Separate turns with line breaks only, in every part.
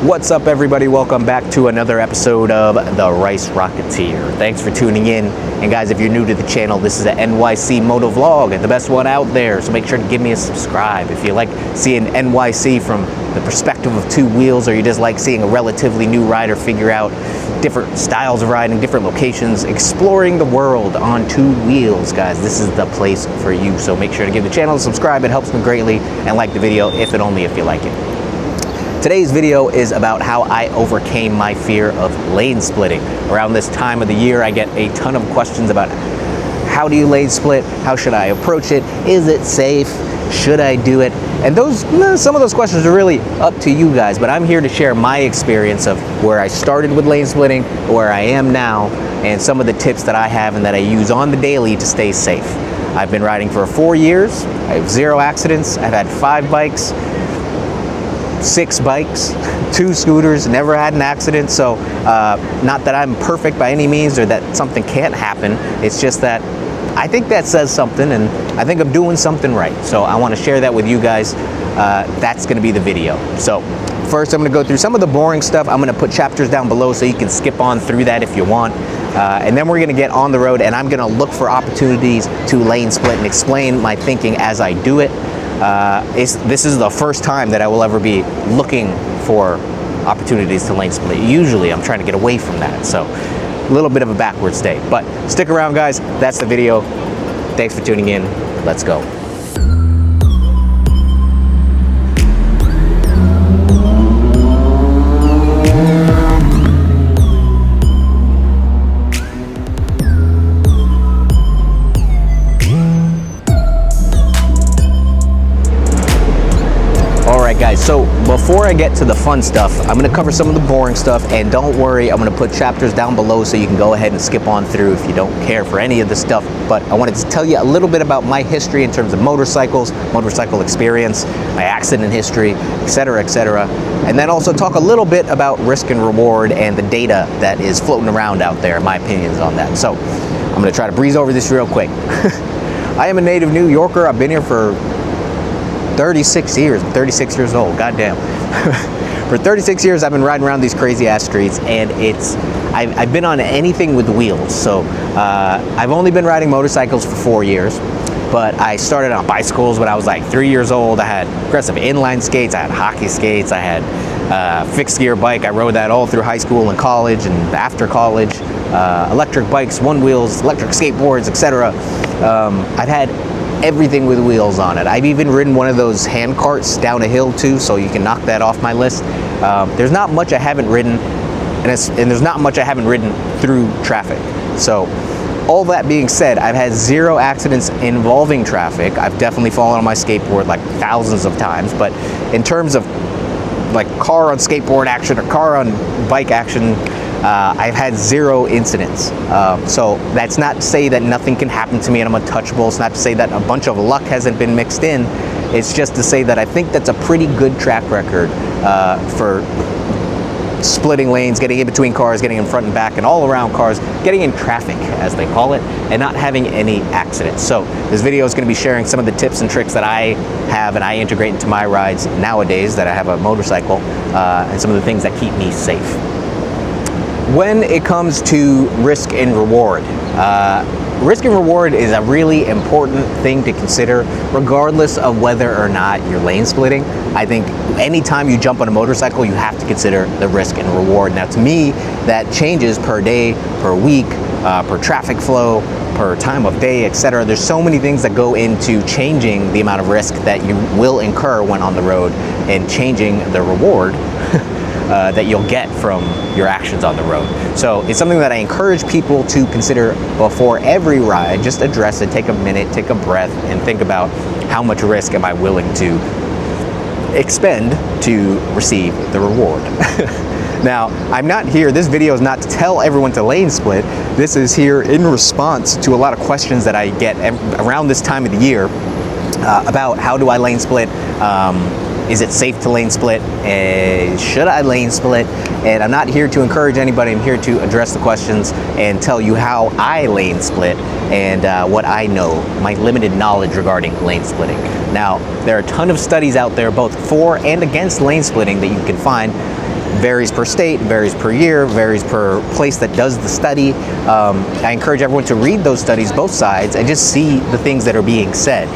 What's up, everybody? Welcome back to another episode of the Rice Rocketeer. Thanks for tuning in. And guys, if you're new to the channel, this is an NYC moto vlog, the best one out there. So make sure to give me a subscribe. If you like seeing NYC from the perspective of two wheels, or you just like seeing a relatively new rider figure out different styles of riding, different locations, exploring the world on two wheels, guys, this is the place for you. So make sure to give the channel a subscribe. It helps me greatly. And like the video, if you like it. Today's video is about how I overcame my fear of lane splitting. Around this time of the year, I get a ton of questions about how do you lane split? How should I approach it? Is it safe? Should I do it? And some of those questions are really up to you guys, but I'm here to share my experience of where I started with lane splitting, where I am now, and some of the tips that I have and that I use on the daily to stay safe. I've been riding for 4 years. I have 0 accidents. I've had 5 bikes. 6 bikes, 2 scooters, never had an accident. So not that I'm perfect by any means or that something can't happen. It's just that I think that says something, and I think I'm doing something right. So I want to share that with you guys. That's going to be the video. So first, I'm going to go through some of the boring stuff. I'm going to put chapters down below so you can skip on through that if you want. And then we're going to get on the road, and I'm going to look for opportunities to lane split and explain my thinking as I do it. This is the first time that I will ever be looking for opportunities to lane split. Usually I'm trying to get away from that, so a little bit of a backward state. But stick around, guys. That's the video. Thanks for tuning in. Let's go. Guys, so before I get to the fun stuff, I'm going to cover some of the boring stuff, and don't worry, I'm going to put chapters down below so you can go ahead and skip on through if you don't care for any of the stuff. But I wanted to tell you a little bit about my history in terms of motorcycles, motorcycle experience, my accident history, etc., etc. And then also talk a little bit about risk and reward and the data that is floating around out there, my opinions on that. So I'm going to try to breeze over this real quick. I am a native New Yorker. I've been here for 36 years. I'm 36 years old. Goddamn. For 36 years, I've been riding around these crazy ass streets, and I've been on anything with wheels. So I've only been riding motorcycles for 4 years, but I started on bicycles when I was like 3 years old. I had aggressive inline skates. I had hockey skates. I had fixed gear bike. I rode that all through high school and college and after college. Electric bikes, one wheels, electric skateboards, etc. I've had everything with wheels on it. I've even ridden one of those hand carts down a hill too, so you can knock that off my list. There's not much I haven't ridden, and there's not much I haven't ridden through traffic. So all that being said, I've had 0 accidents involving traffic. I've definitely fallen on my skateboard like thousands of times, but in terms of like car on skateboard action or car on bike action, I've had 0 incidents. So that's not to say that nothing can happen to me and I'm untouchable. It's not to say that a bunch of luck hasn't been mixed in. It's just to say that I think that's a pretty good track record for splitting lanes, getting in between cars, getting in front and back and all around cars, getting in traffic, as they call it, and not having any accidents. So this video is going to be sharing some of the tips and tricks that I have and I integrate into my rides nowadays that I have a motorcycle, and some of the things that keep me safe. When it comes to risk and reward, risk and reward is a really important thing to consider regardless of whether or not you're lane splitting. I think anytime you jump on a motorcycle, you have to consider the risk and reward. Now, to me, that changes per day, per week, per traffic flow, per time of day, etc. There's so many things that go into changing the amount of risk that you will incur when on the road and changing the reward that you'll get from your actions on the road. So it's something that I encourage people to consider before every ride. Just address it, take a minute, take a breath, and think about how much risk am I willing to expend to receive the reward. Now, I'm not here, this video is not to tell everyone to lane split. This is here in response to a lot of questions that I get around this time of the year about how do I lane split. Is it safe to lane split? Should I lane split? And I'm not here to encourage anybody. I'm here to address the questions and tell you how I lane split and what I know, my limited knowledge regarding lane splitting. Now, there are a ton of studies out there, both for and against lane splitting, that you can find Varies per state, varies per year, varies per place that does the study. I encourage everyone to read those studies, both sides, and just see the things that are being said.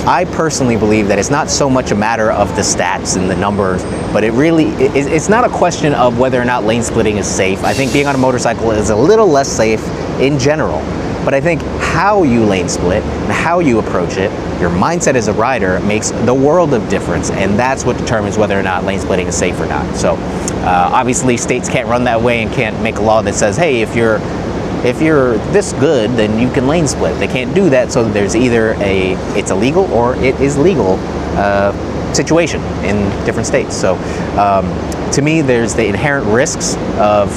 I personally believe that it's not so much a matter of the stats and the numbers, but it's not a question of whether or not lane splitting is safe. I think being on a motorcycle is a little less safe in general. But I think how you lane split and how you approach it, your mindset as a rider, makes the world of difference, and that's what determines whether or not lane splitting is safe or not. So obviously states can't run that way and can't make a law that says, hey, if you're this good, then you can lane split. They can't do that, so there's either it's illegal or it is legal situation in different states. So to me, there's the inherent risks of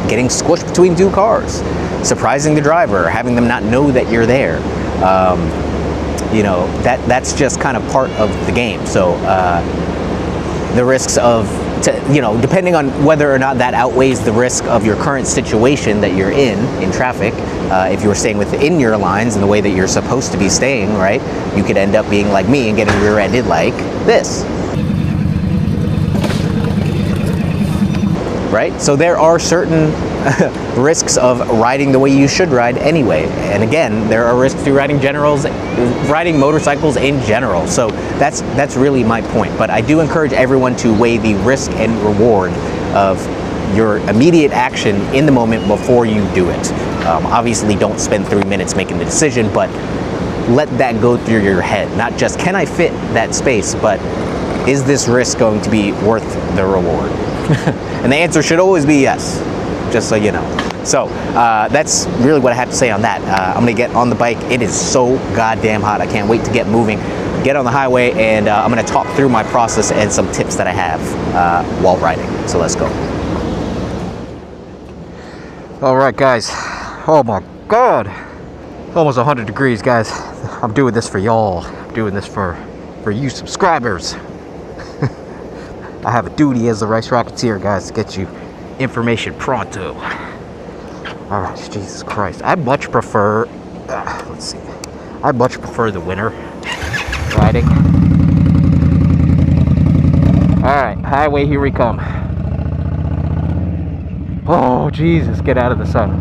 getting squished between two cars, surprising the driver, having them not know that you're there. That's just kind of part of the game. So the risks of, depending on whether or not that outweighs the risk of your current situation that you're in traffic, if you were staying within your lines in the way that you're supposed to be staying, right, you could end up being like me and getting rear-ended like this. Right? So there are certain risks of riding the way you should ride anyway. And again, there are risks to riding motorcycles in general. So that's really my point. But I do encourage everyone to weigh the risk and reward of your immediate action in the moment before you do it. Obviously, don't spend 3 minutes making the decision, but let that go through your head. Not just, can I fit that space, but is this risk going to be worth the reward? And the answer should always be yes, just so you know. So that's really what I have to say on that. I'm gonna get on the bike. It is so goddamn hot. I can't wait to get moving, get on the highway, and I'm gonna talk through my process and some tips that I have while riding. So let's go. All right, guys. Oh my God. Almost 100 degrees, guys. I'm doing this for y'all. I'm doing this for you subscribers. I have a duty as the Race Rocketeer, guys, to get you information pronto. All right, Jesus Christ. I much prefer, I much prefer the winter riding. All right, highway, here we come. Oh, Jesus, get out of the sun.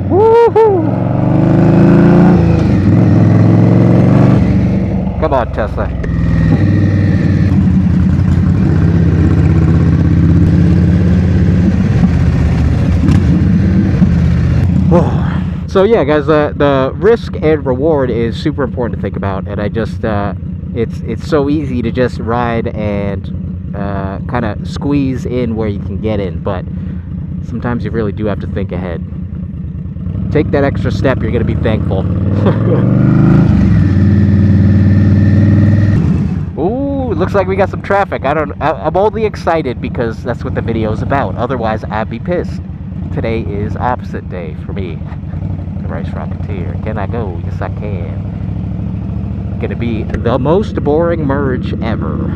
Woohoo! Come on, Tesla. So yeah, guys, the risk and reward is super important to think about, and I just it's so easy to just ride and kind of squeeze in where you can get in, but sometimes you really do have to think ahead. Take that extra step, you're gonna be thankful. Ooh, it looks like we got some traffic. I'm only excited because that's what the video is about. Otherwise, I'd be pissed. Today is opposite day for me. Race Rocketeer. Can I go? Yes, I can. Gonna be the most boring merge ever.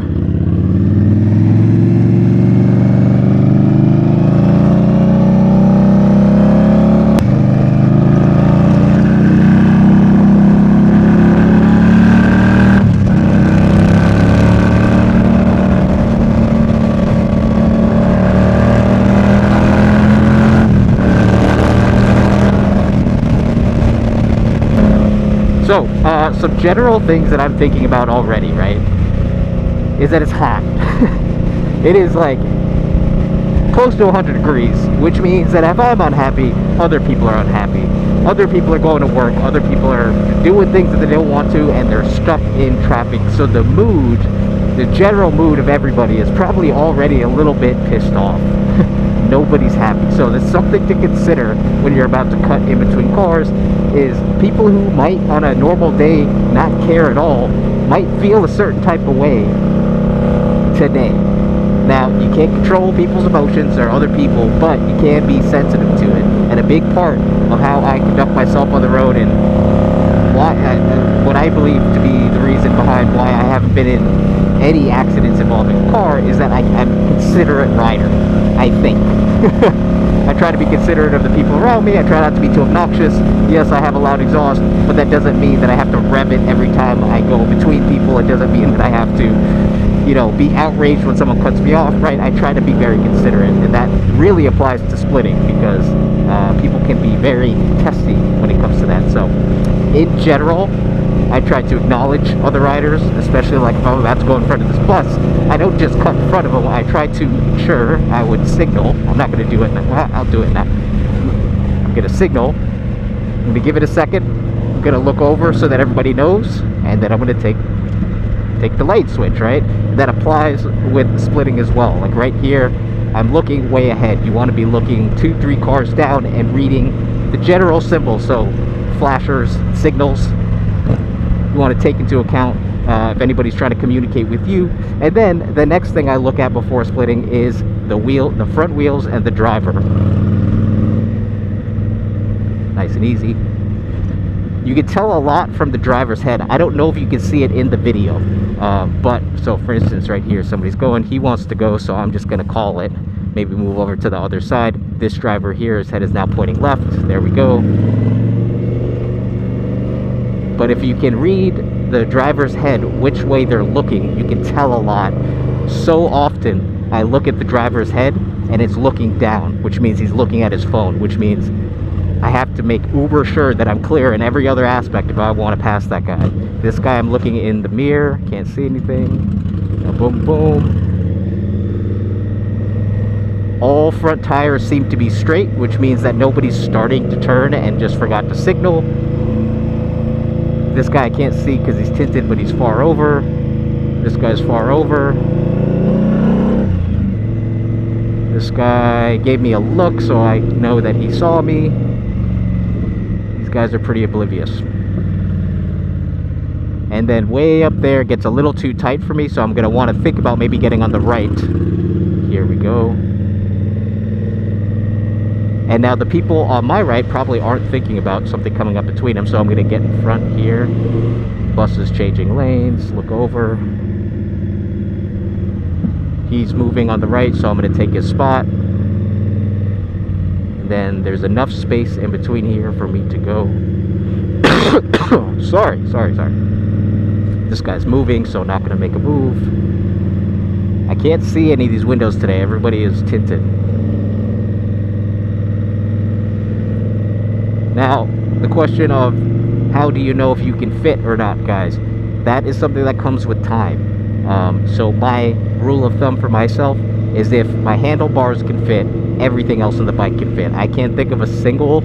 So, some general things that I'm thinking about already, right, is that it's hot. It is like close to 100 degrees, which means that if I'm unhappy, other people are unhappy. Other people are going to work, other people are doing things that they don't want to, and they're stuck in traffic. So the mood, the general mood of everybody is probably already a little bit pissed off. Nobody's happy. So there's something to consider when you're about to cut in between cars, is people who might on a normal day not care at all might feel a certain type of way today. Now, you can't control people's emotions or other people, but you can be sensitive to it. And a big part of how I conduct myself on the road, and what I believe to be the reason behind why I haven't been in any accidents involving a car, is that I'm a considerate rider, I think. I try to be considerate of the people around me. I try not to be too obnoxious. Yes, I have a loud exhaust, but that doesn't mean that I have to rev it every time I go between people. It doesn't mean that I have to be outraged when someone cuts me off, right? I try to be very considerate, and that really applies to splitting, because people can be very testy when it comes to that. So in general, I try to acknowledge other riders, especially like, oh, that's going in front of this bus. I don't just cut in front of them. I try to ensure I would signal. I'm not going to do it now. I'll do it now. I'm going to signal. I'm going to give it a second. I'm going to look over so that everybody knows, and then I'm going to take the lane switch, right? That applies with splitting as well. Like right here, I'm looking way ahead. You want to be looking 2-3 cars down and reading the general symbols, so flashers, signals. You want to take into account if anybody's trying to communicate with you. And then the next thing I look at before splitting is the front wheels and the driver. Nice and easy. You can tell a lot from the driver's head. I don't know if you can see it in the video, but so for instance right here, somebody's going, he wants to go, so I'm just going to call it, maybe move over to the other side. This driver here, his head is now pointing left. There we go. But if you can read the driver's head, which way they're looking, you can tell a lot. So often I look at the driver's head and it's looking down, which means he's looking at his phone, which means I have to make uber sure that I'm clear in every other aspect if I want to pass that guy. This guy, I'm looking in the mirror, can't see anything. Boom, boom. All front tires seem to be straight, which means that nobody's starting to turn and just forgot to signal. This guy I can't see because he's tinted, but he's far over. This guy's far over. This guy gave me a look, so I know that he saw me. These guys are pretty oblivious. And then way up there gets a little too tight for me, so I'm going to want to think about maybe getting on the right. Here we go. And now the people on my right probably aren't thinking about something coming up between them, so I'm going to get in front here. Bus is changing lanes. Look over. He's moving on the right, so I'm going to take his spot. And then there's enough space in between here for me to go. Sorry. This guy's moving, so not going to make a move. I can't see any of these windows today. Everybody is tinted. Now, the question of how do you know if you can fit or not, guys? That is something that comes with time. So my rule of thumb for myself is if my handlebars can fit, everything else on the bike can fit. I can't think of a single...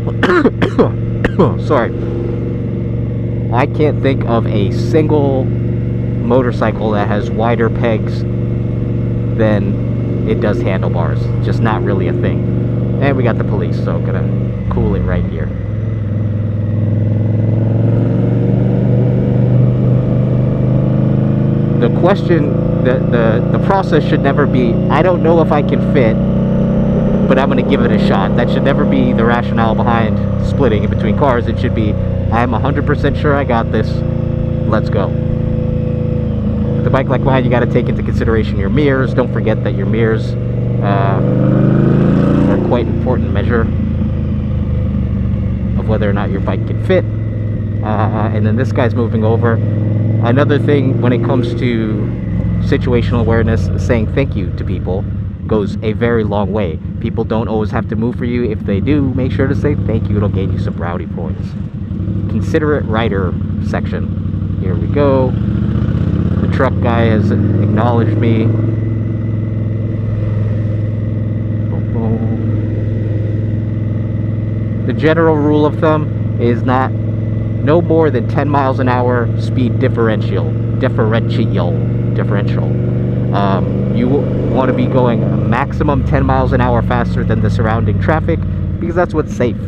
I can't think of a single motorcycle that has wider pegs than it does handlebars. Just not really a thing. And we got the police, so I'm gonna cool it right here. The question, the process should never be, I don't know if I can fit, but I'm going to give it a shot. That should never be the rationale behind splitting in between cars. It should be, I'm 100% sure I got this. Let's go. With a bike like mine, you got to take into consideration your mirrors. Don't forget that your mirrors are quite an important measure of whether or not your bike can fit. And then this guy's moving over. Another thing when it comes to situational awareness, saying thank you to people goes a very long way. People don't always have to move for you. If they do, make sure to say thank you. It'll gain you some brownie points. Considerate rider section. Here we go. The truck guy has acknowledged me. Boom, boom. The general rule of thumb is no more than 10 miles an hour speed differential. You want to be going a maximum 10 miles an hour faster than the surrounding traffic, because that's what's safe.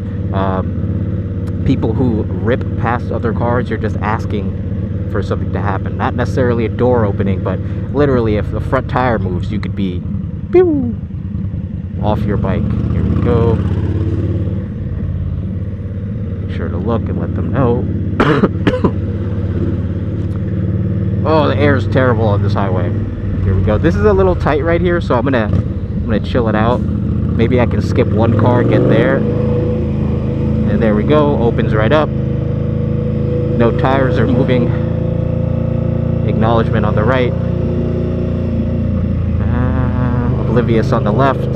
People who rip past other cars, you're just asking for something to happen. Not necessarily a door opening, but literally if the front tire moves, you could be pew, off your bike. Here we go. Sure to look and let them know. Oh, the air is terrible on this highway. Here we go. This is a little tight right here, so I'm gonna chill it out. Maybe I can skip one car, get there, and there we go. Opens right up. No tires are moving. Acknowledgement on the right. oblivious on the left.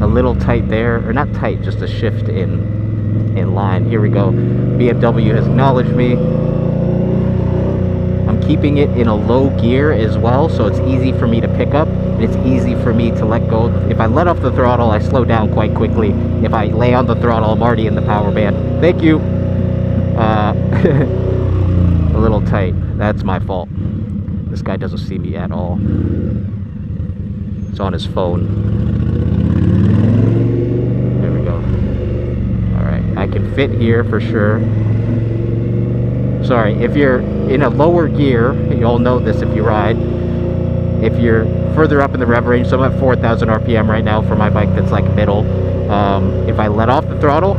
A little tight there, or not tight, just a shift in line. Here we go. BMW has acknowledged me. I'm keeping it in a low gear as well, so it's easy for me to pick up. It's easy for me to let go. If I let off the throttle, I slow down quite quickly. If I lay on the throttle, I'm already in the power band. Thank you. A little tight. That's my fault. This guy doesn't see me at all. It's on his phone. There we go. Alright, I can fit here for sure. Sorry, if you're in a lower gear, you all know this if you ride. If you're further up in the rev range, so I'm at 4,000 RPM right now for my bike that's like middle. If I let off the throttle,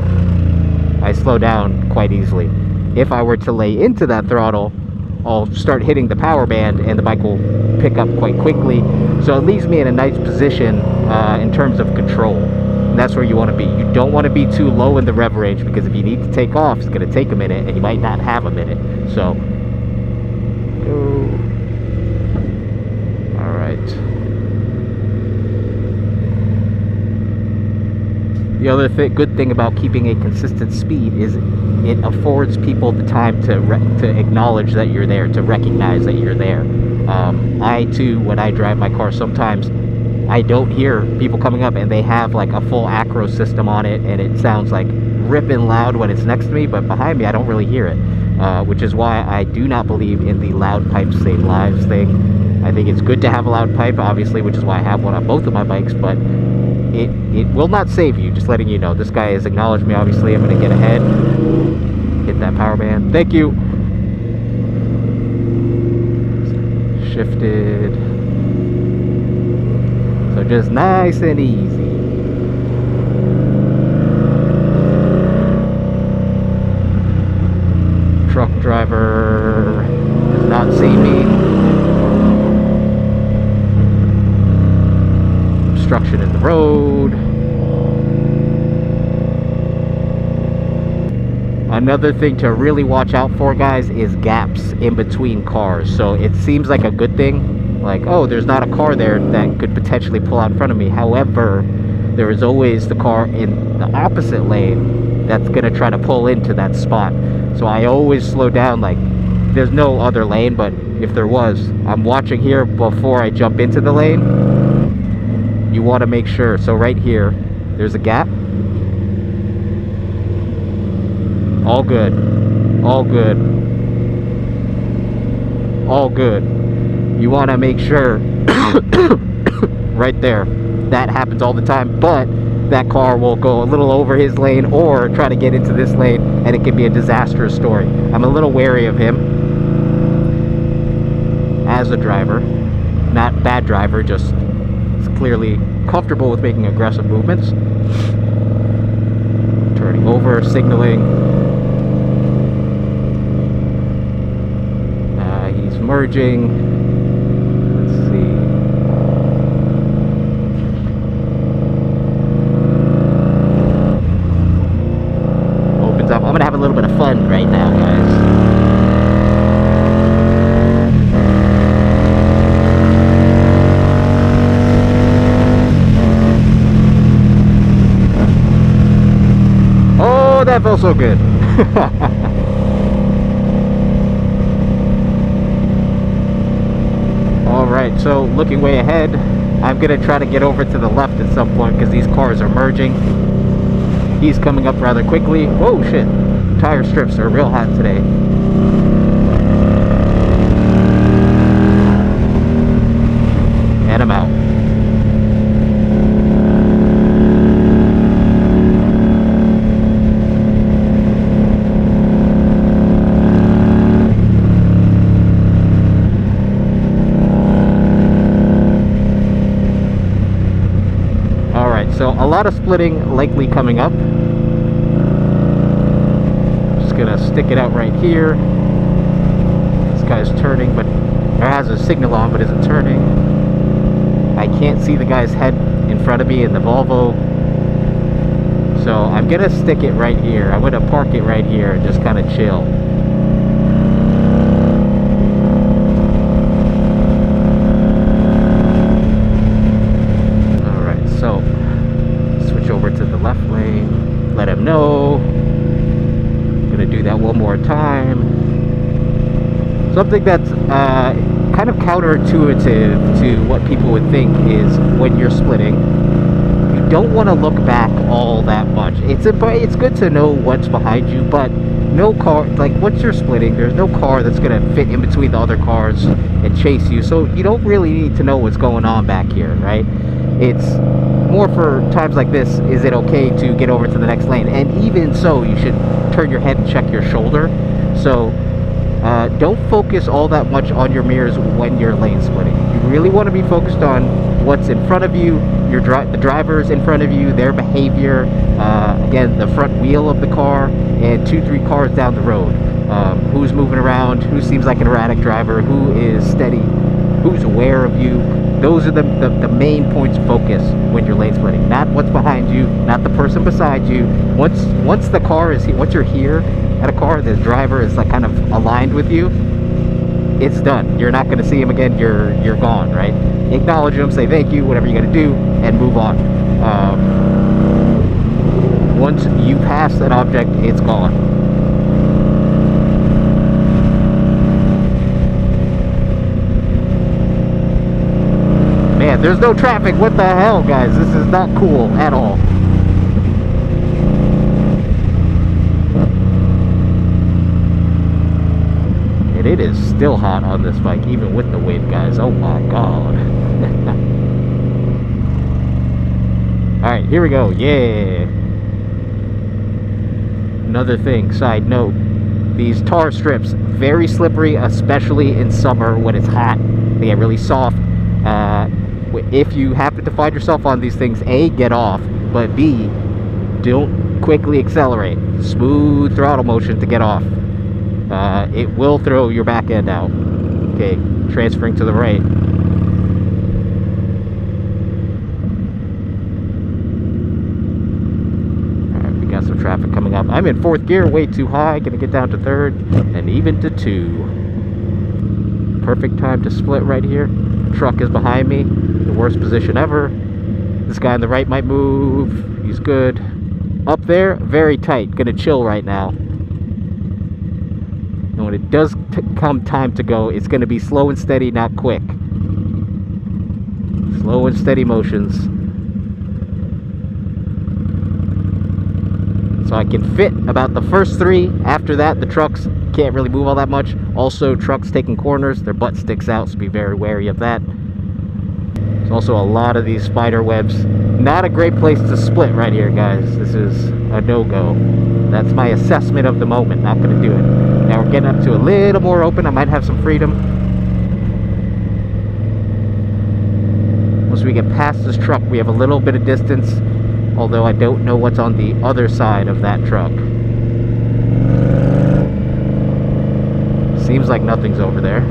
I slow down quite easily. If I were to lay into that throttle, I'll start hitting the power band and the bike will pick up quite quickly. So it leaves me in a nice position in terms of control. And that's where you want to be. You don't want to be too low in the rev range, because if you need to take off, it's going to take a minute and you might not have a minute. So, go. Alright. The other good thing about keeping a consistent speed is it affords people the time to acknowledge that you're there, to recognize that you're there. I too, when I drive my car, sometimes I don't hear people coming up and they have like a full acro system on it and it sounds like ripping loud when it's next to me, but behind me I don't really hear it, which is why I do not believe in the loud pipes save lives thing. I think it's good to have a loud pipe, obviously, which is why I have one on both of my bikes, but it will not save you, just letting you know. This guy has acknowledged me, obviously. I'm going to get ahead, hit that power band. Thank you. Shifted. So just nice and easy. Truck driver does not see me. Obstruction in the road. Another thing to really watch out for, guys, is gaps in between cars. So it seems like a good thing, like, oh, there's not a car there that could potentially pull out in front of me. However, there is always the car in the opposite lane that's gonna try to pull into that spot. So I always slow down, like there's no other lane, but if there was, I'm watching here before I jump into the lane. You want to make sure. So right here, there's a gap. All good. All good. All good. You want to make sure right there. That happens all the time, but that car will go a little over his lane or try to get into this lane, and it can be a disastrous story. I'm a little wary of him as a driver. Not bad driver, just clearly comfortable with making aggressive movements. Turning over, signaling. He's merging. Let's see. Opens up. I'm gonna have a little bit of fun right now, guys. That felt so good. Alright, so looking way ahead, I'm going to try to get over to the left at some point because these cars are merging. He's coming up rather quickly. Whoa, shit. Tire strips are real hot today. And I'm out. So a lot of splitting likely coming up. Just gonna stick it out right here. This guy's turning, but or has a signal on but isn't turning. I can't see the guy's head in front of me in the Volvo. So I'm gonna stick it right here. I'm gonna park it right here and just kind of chill. no. Gonna do that one more time. Something that's kind of counterintuitive to what people would think is when you're splitting, you don't want to look back all that much. It's good to know what's behind you, but no car, like once you're splitting, there's no car that's gonna fit in between the other cars and chase you, so you don't really need to know what's going on back here, right? It's more for times like this, is it okay to get over to the next lane? And even so, you should turn your head and check your shoulder. So don't focus all that much on your mirrors when you're lane splitting. You really want to be focused on what's in front of you, the drivers in front of you, their behavior, again, the front wheel of the car, and 2-3 cars down the road. Who's moving around, who seems like an erratic driver, who is steady, who's aware of you. Those are the main points of focus when you're lane splitting. Not what's behind you, not the person beside you. Once the car is here, once you're here at a car, the driver is like kind of aligned with you, it's done. You're not going to see him again. You're gone, right? Acknowledge him, say thank you, whatever you got to do, and move on. Once you pass that object, it's gone. Man, there's no traffic. What the hell, guys? This is not cool at all. And it is still hot on this bike, even with the wind, guys. Oh my god. Alright, here we go. Yeah. Another thing, side note, these tar strips, very slippery, especially in summer when it's hot. They get really soft. If you happen to find yourself on these things, A, get off, but B, don't quickly accelerate. Smooth throttle motion to get off. It will throw your back end out. Okay, transferring to the right. Alright, we got some traffic coming up. I'm in 4th gear, way too high. Gonna get down to 3rd and even to 2. Perfect time to split right here. Truck is behind me. The worst position ever. This guy on the right might move. He's good. Up there, very tight. Gonna chill right now. And when it does come time to go, it's gonna be slow and steady, not quick. Slow and steady motions. So I can fit about the first 3. After that, the trucks can't really move all that much. Also, trucks taking corners, their butt sticks out, so be very wary of that. There's also a lot of these spider webs. Not a great place to split right here, guys. This is a no-go. That's my assessment of the moment. Not going to do it. Now we're getting up to a little more open. I might have some freedom. Once we get past this truck, we have a little bit of distance. Although I don't know what's on the other side of that truck. Seems like nothing's over there.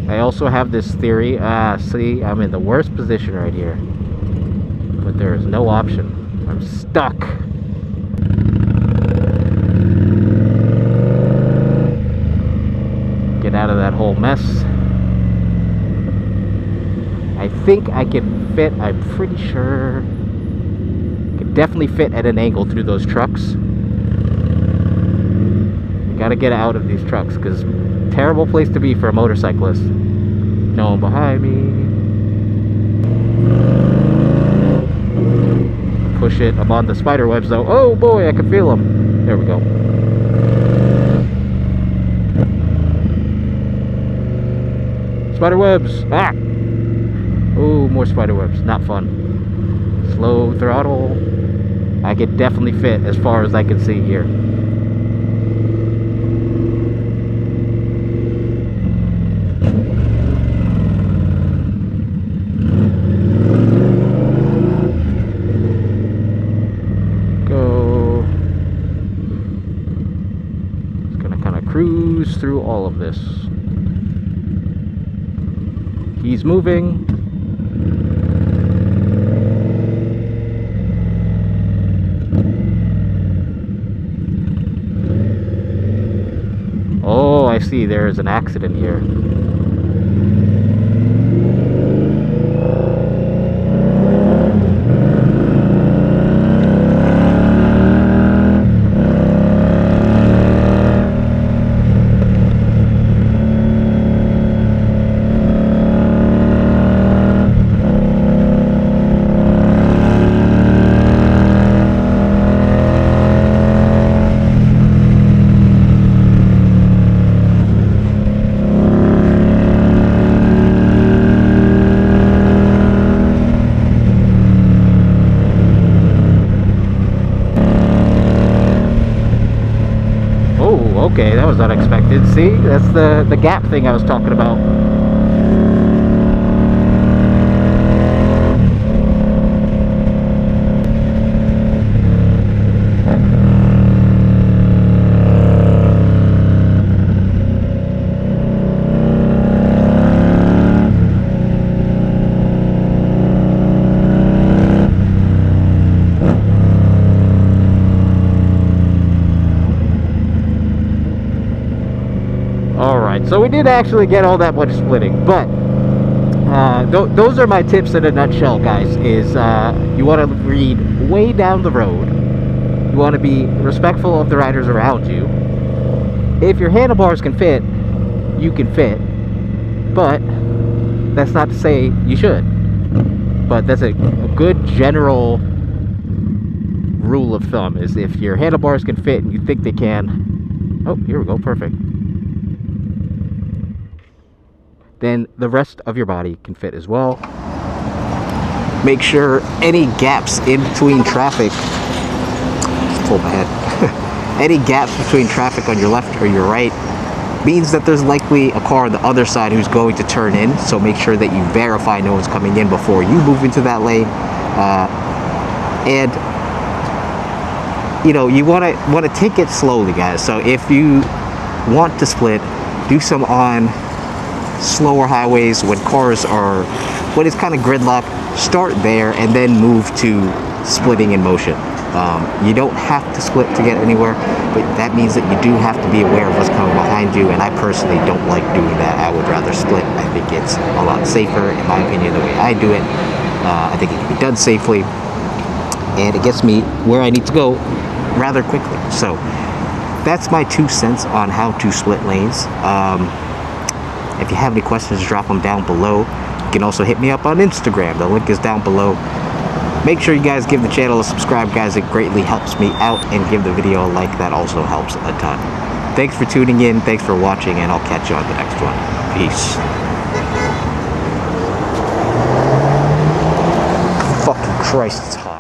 I also have this theory. See, I'm in the worst position right here. But there is no option. I'm stuck. Get out of that whole mess. I think I can fit, I'm pretty sure. I can definitely fit at an angle through those trucks. Gotta get out of these trucks, because terrible place to be for a motorcyclist. No one behind me. Push it. I'm on the spider webs though. Oh boy, I can feel them. There we go. Spider webs. Ah! Oh, more spider webs. Not fun. Slow throttle. I could definitely fit as far as I can see here. Cruise through all of this. He's moving. Oh, I see. There is an accident here. was unexpected. See, that's the gap thing I was talking about. Alright, so we didn't actually get all that much splitting, but those are my tips in a nutshell, guys. Is you want to read way down the road. You want to be respectful of the riders around you. If your handlebars can fit, you can fit, but that's not to say you should. But that's a good general rule of thumb, is if your handlebars can fit and you think they can, oh, here we go, perfect, then the rest of your body can fit as well. Make sure any gaps in between traffic, just pull my head, any gaps between traffic on your left or your right means that there's likely a car on the other side who's going to turn in, so make sure that you verify no one's coming in before you move into that lane. And you know, you want to take it slowly, guys. So if you want to split, do some on slower highways when it's kind of gridlock. Start there and then move to splitting in motion. You don't have to split to get anywhere, but that means that you do have to be aware of what's coming behind you, and I personally don't like doing that. I would rather split. I think it's a lot safer, in my opinion, the way I do it. I think it can be done safely, and it gets me where I need to go rather quickly. So that's my 2 cents on how to split lanes. If you have any questions, drop them down below. You can also hit me up on Instagram. The link is down below. Make sure you guys give the channel a subscribe, guys. It greatly helps me out, and give the video a like. That also helps a ton. Thanks for tuning in. Thanks for watching, and I'll catch you on the next one. Peace. Fucking Christ, it's hot.